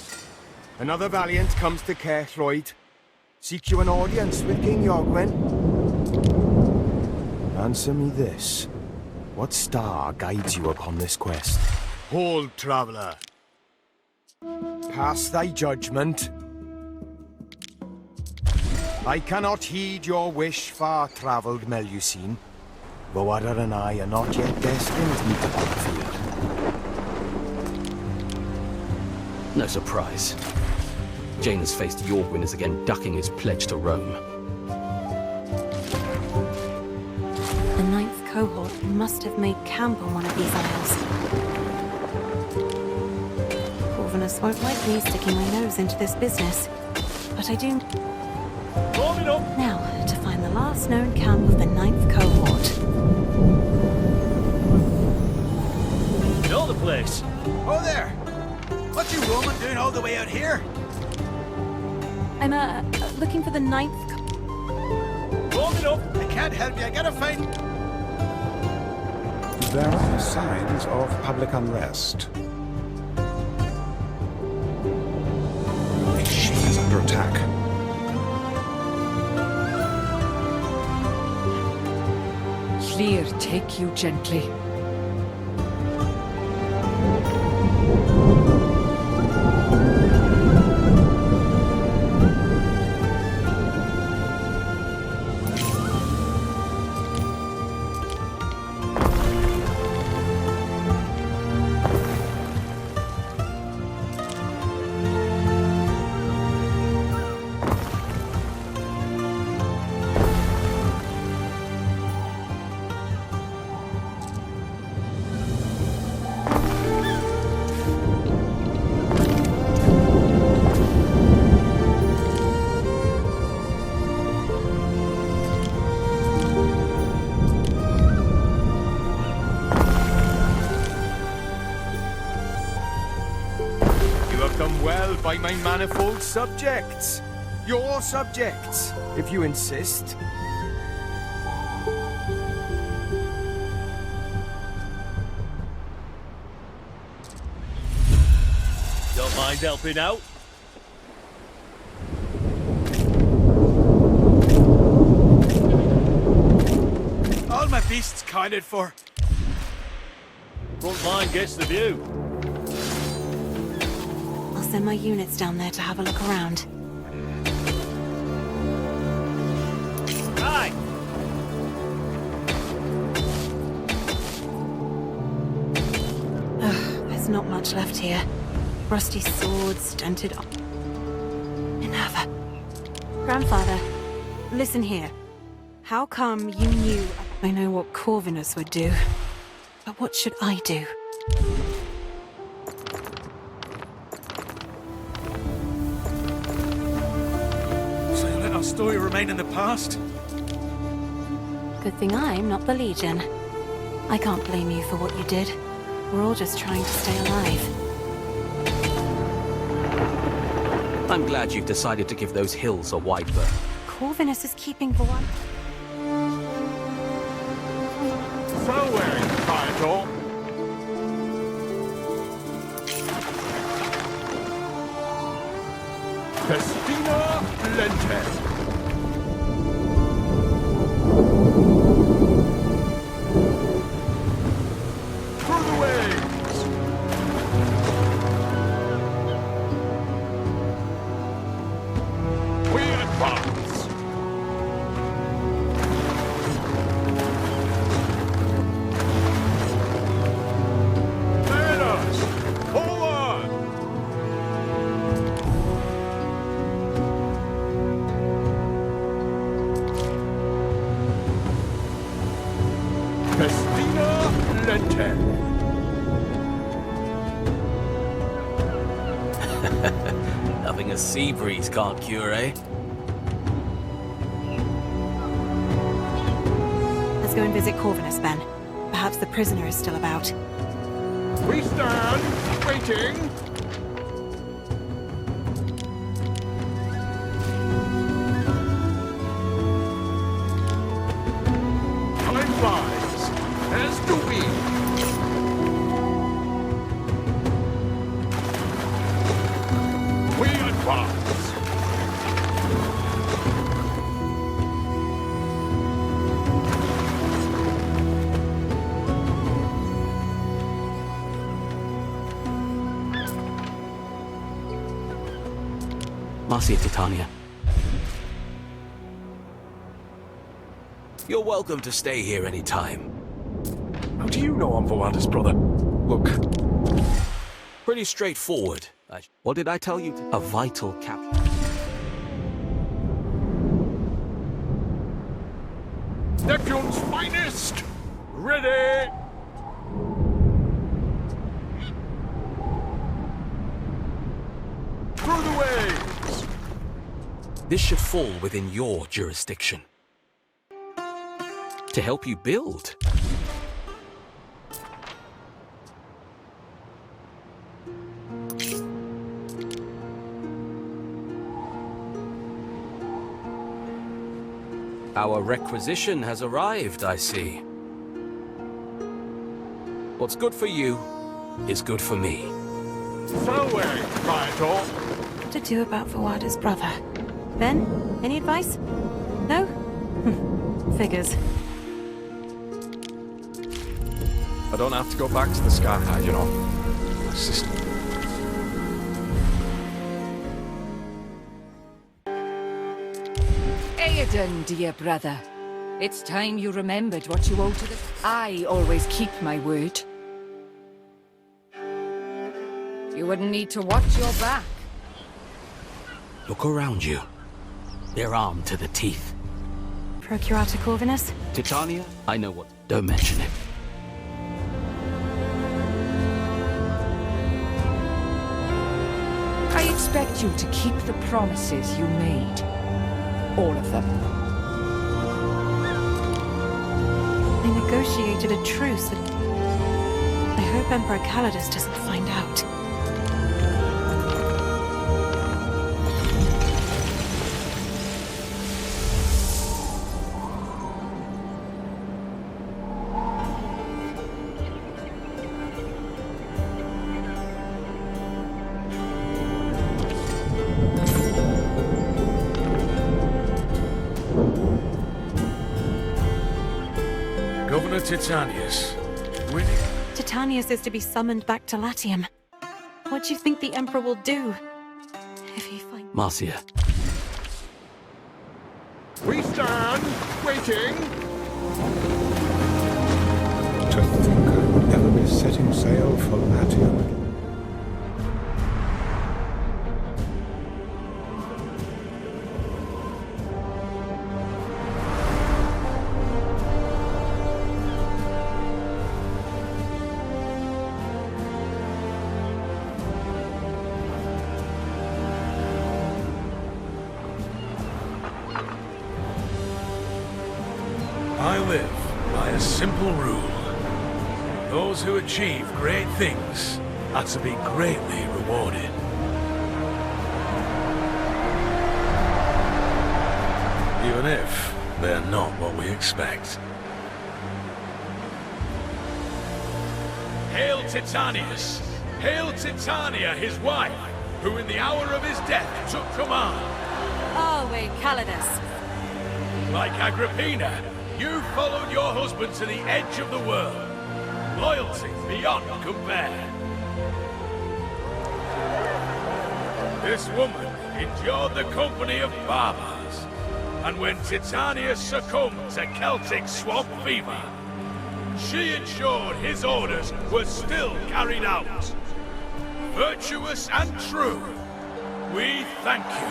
Another valiant comes to Caerhroyd. Seek you an audience with King Iorgwen? Answer me this. What star guides you upon this quest? Hold, traveller. Pass thy judgment. I cannot heed your wish, far-travelled Melusine. Boada and I are not yet destined to meet upon the field. No surprise. Jaina's faced Iorgwen is again ducking his pledge to Rome. The ninth cohort must have made camp on one of these isles. Corvinus won't like me sticking my nose into this business, but I do... Now, to find the last known camp of the ninth cohort. Know the place. Oh there! What you Roman doing all the way out here? I'm, looking for the ninth Warm it up! I can't help you, I gotta find... There are signs of public unrest. The ship is under attack. Clear, take you gently. By my manifold subjects. Your subjects, if you insist. Don't mind helping out. All my beasts counted for. Front line gets the view. I'll send my units down there to have a look around. Aye. There's not much left here. Rusty swords, stunted... Enough. Grandfather, listen here. How come you knew... I know what Corvinus would do. But what should I do? Our story remain in the past? Good thing I'm not the Legion. I can't blame you for what you did. We're all just trying to stay alive. I'm glad you've decided to give those hills a wide berth. Corvinus is keeping Void. Somewhere in Caerhroyd. Festina Lente. Through the waves. We advance. Let us forward. Festina Lente. Nothing a sea breeze can't cure, eh? Let's go and visit Corvinus, Ben. Perhaps the prisoner is still about. We stand waiting. Time flies, as do we. We advance. Marcia, Titania. You're welcome to stay here anytime. How do you know I'm Voada's brother? Look. Pretty straightforward. What did I tell you? A vital capture. Neptune's finest! Ready! Through the waves! This should fall within your jurisdiction. To help you build. Our requisition has arrived, I see. What's good for you is good for me. Fareway, Viator. What to do about Voada's brother? Ben, any advice? No? Figures. I don't have to go back to the Sky High, you know. My sister. Aedan, dear brother. It's time you remembered what you owe to the... I always keep my word. You wouldn't need to watch your back. Look around you. They're armed to the teeth. Procurator Corvinus? Titania, I know what... Don't mention it. I expect you to keep the promises you made. All of them. I negotiated a truce. I hope Emperor Calidus doesn't find out. Governor Titanius. Winning. Titanius is to be summoned back to Latium. What do you think the Emperor will do if he finds... Marcia. We stand waiting. To think I would ever be setting sail for Latium. I live by a simple rule. Those who achieve great things are to be greatly rewarded. Even if they're not what we expect. Hail Titanius! Hail Titania, his wife, who in the hour of his death took command. Always Calidus. Like Agrippina, you followed your husband to the edge of the world. Loyalty beyond compare. This woman endured the company of barbars. And when Titania succumbed to Celtic swamp fever, she ensured his orders were still carried out. Virtuous and true, we thank you.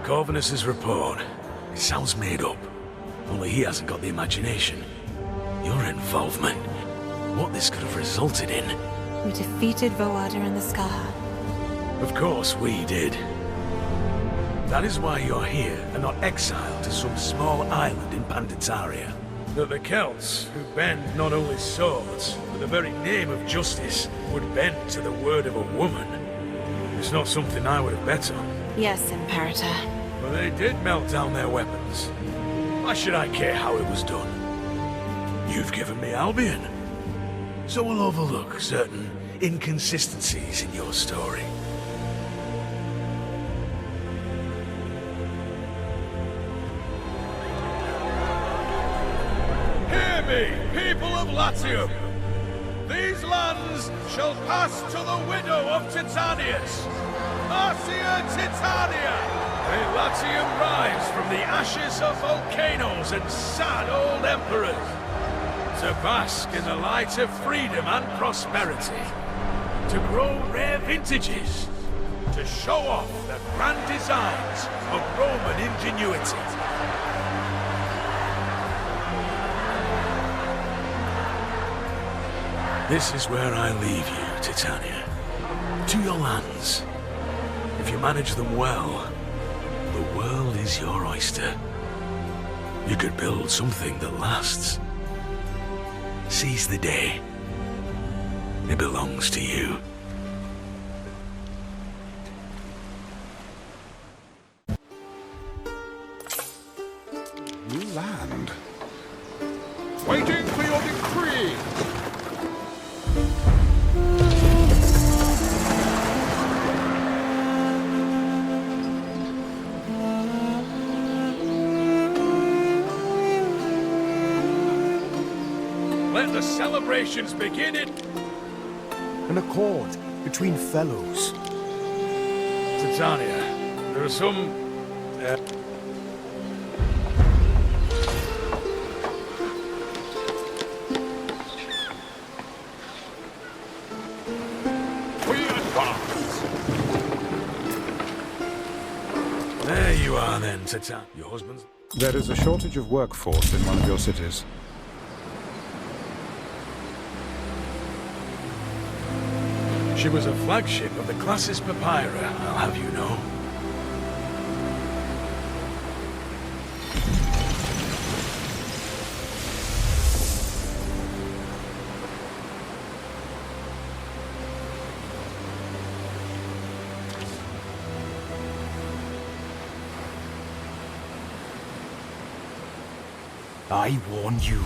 Corvinus's report. It sounds made up. Only he hasn't got the imagination. Your involvement. What this could have resulted in. We defeated Voada and the Scar. Of course we did. That is why you're here and not exiled to some small island in Panditaria. That the Celts, who bend not only swords, but the very name of justice, would bend to the word of a woman. It's not something I would have bet on. Yes, Imperator. But they did melt down their weapons. Why should I care how it was done? You've given me Albion. So we'll overlook certain inconsistencies in your story. Hear me, people of Latium! These lands shall pass to the widow of Titanius, Marcia Titania! May Latium rise from the ashes of volcanoes and sad old emperors, to bask in the light of freedom and prosperity, to grow rare vintages, to show off the grand designs of Roman ingenuity. This is where I leave you, Titania. To your lands. If you manage them well, the world is your oyster. You could build something that lasts. Seize the day. It belongs to you. New land. Waiting for your decree! Let the celebrations begin in... An accord between fellows. Titania, there are some... We advance! There you are then, Titania. Your husband's... There is a shortage of workforce in one of your cities. She was a flagship of the Classis Papyra, I'll have you know. I warn you.